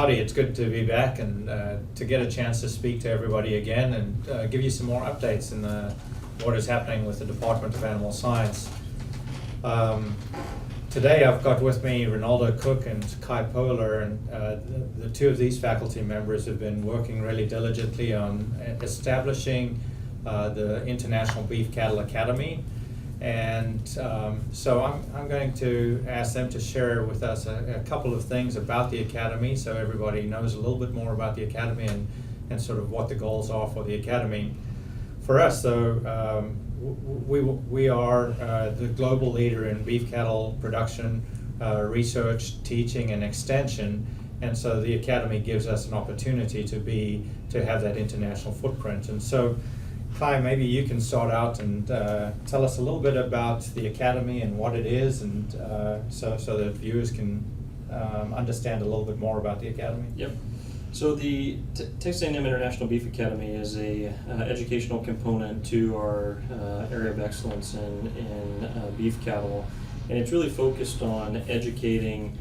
howdy, it's good to be back and to get a chance to speak to everybody again and give you some more updates in what is happening with the Department of Animal Science. Today I've got with me Ronaldo Cook and Kai Poehler, and the two of these faculty members have been working really diligently on establishing the International Beef Cattle Academy. And so I'm going to ask them to share with us a couple of things about the Academy so everybody knows a little bit more about the Academy and sort of what the goals are for the Academy. For us, though, we are the global leader in beef cattle production, research, teaching, and extension, and so the Academy gives us an opportunity to have that international footprint. And so, Kai, maybe you can start out and tell us a little bit about the Academy and what it is, and so that viewers can understand a little bit more about the Academy. Yep. So the Texas A&M International Beef Academy is a educational component to our area of excellence in beef cattle, and it's really focused on educating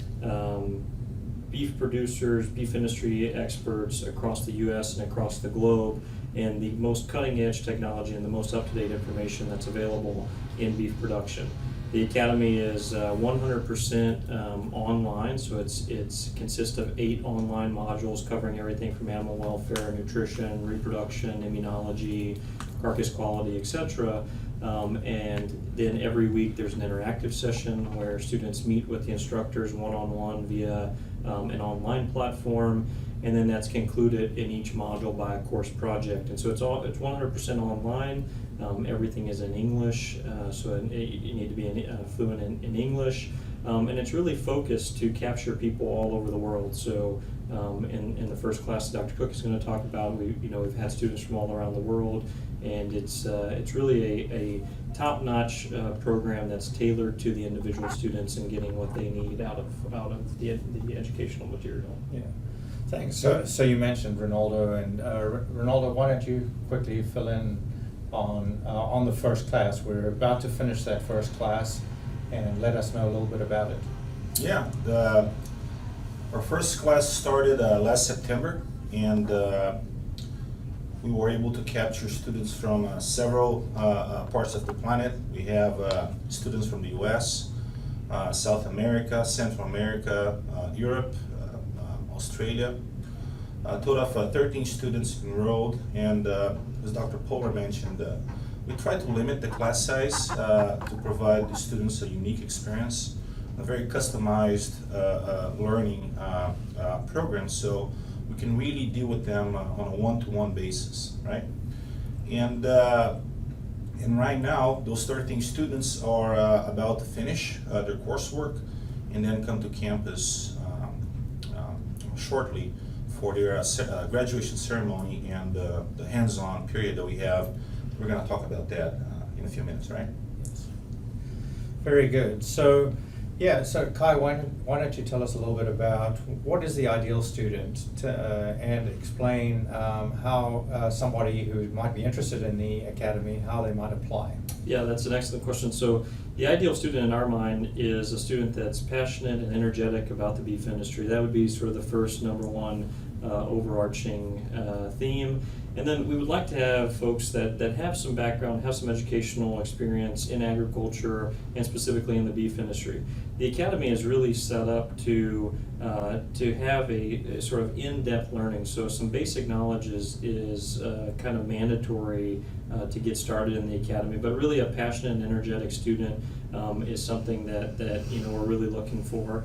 beef producers, beef industry experts across the U.S. and across the globe, and the most cutting-edge technology and the most up-to-date information that's available in beef production. The Academy is 100% online, so it consists of 8 online modules covering everything from animal welfare, nutrition, reproduction, immunology, carcass quality, etc. And then every week there's an interactive session where students meet with the instructors one-on-one via an online platform, and then that's concluded in each module by a course project. And so it's 100% online. Everything is in English, so you need to be fluent in English, and it's really focused to capture people all over the world. So in the first class Dr. Cook is going to talk about, we've had students from all around the world, and it's really a top-notch program that's tailored to the individual students and getting what they need out of the educational material. Yeah. Thanks. So you mentioned Ronaldo, and Ronaldo, why don't you quickly fill in on the first class? We're about to finish that first class, and let us know a little bit about it. Yeah, our first class started last September, and we were able to capture students from several parts of the planet. We have students from the US, South America, Central America, Europe, Australia. A total of 13 students enrolled, and as Dr. Poehler mentioned, we try to limit the class size to provide the students a unique experience, a very customized learning program, so we can really deal with them on a one-to-one basis, right? And right now, those 13 students are about to finish their coursework and then come to campus shortly for their graduation ceremony and the hands-on period that we have. We're going to talk about that in a few minutes, right? Yes. Very good. So, so Kai, why don't you tell us a little bit about what is the ideal student and explain how somebody who might be interested in the Academy, how they might apply. Yeah, that's an excellent question. So the ideal student in our mind is a student that's passionate and energetic about the beef industry. That would be sort of the first number one overarching theme. And then we would like to have folks that have some background, have some educational experience in agriculture and specifically in the beef industry. The Academy is really set up to have a sort of in-depth learning. So some basic knowledge is kind of mandatory to get started in the Academy, but really a passionate and energetic student is something that we're really looking for.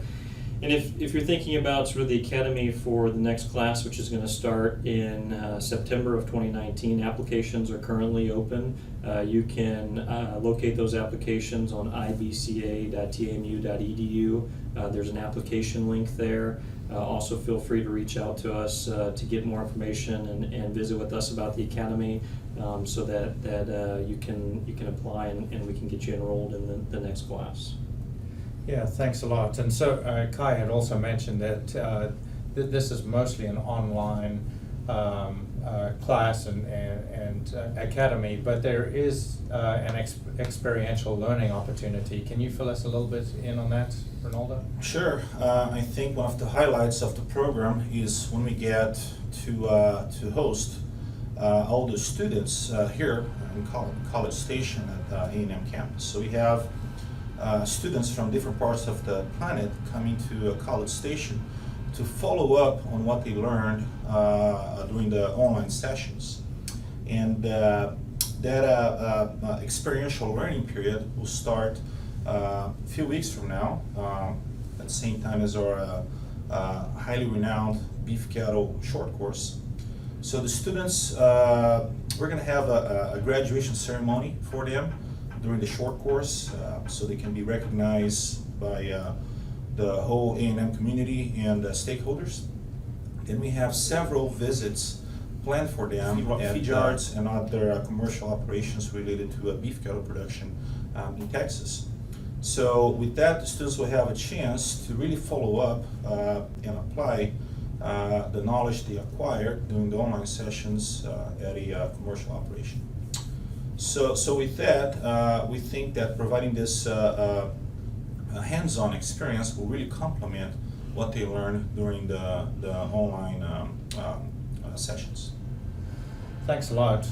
And if you're thinking about sort of the Academy for the next class, which is going to start in September of 2019, applications are currently open. You can locate those applications on ibca.tamu.edu. There's an application link there. Also feel free to reach out to us to get more information and visit with us about the Academy so that you can apply and we can get you enrolled in the next class. Yeah, thanks a lot. And so Kai had also mentioned that this is mostly an online class and academy, but there is an experiential learning opportunity. Can you fill us a little bit in on that, Ronaldo? Sure. I think one of the highlights of the program is when we get to host all the students here in College Station at A&M campus. So we have students from different parts of the planet coming to College Station to follow up on what they learned during the online sessions. And that experiential learning period will start a few weeks from now, at the same time as our highly renowned beef cattle short course. So the students, we're going to have a graduation ceremony for them during the short course, so they can be recognized by the whole A&M community and stakeholders. Then we have several visits planned for them at feed yards and other commercial operations related to beef cattle production in Texas. So with that, the students will have a chance to really follow up and apply the knowledge they acquired during the online sessions at a commercial operation. So with that, we think that providing this hands-on experience will really complement what they learned during the online sessions. Thanks a lot.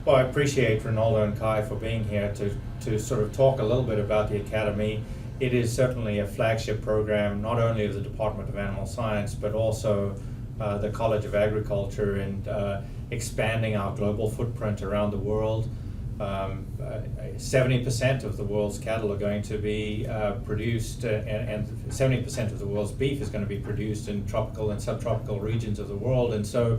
Well, I appreciate Ronaldo and Kai for being here to sort of talk a little bit about the Academy. It is certainly a flagship program, not only of the Department of Animal Science, but also the College of Agriculture, and expanding our global footprint around the world. 70% of the world's cattle are going to be produced, and 70% of the world's beef is going to be produced in tropical and subtropical regions of the world. And so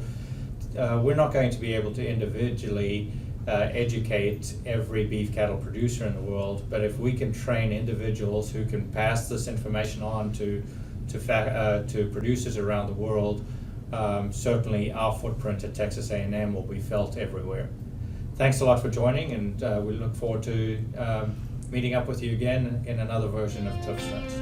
we're not going to be able to individually educate every beef cattle producer in the world, but if we can train individuals who can pass this information on to producers around the world, certainly our footprint at Texas A&M will be felt everywhere. Thanks a lot for joining, and we look forward to meeting up with you again in another version of Cliff Notes.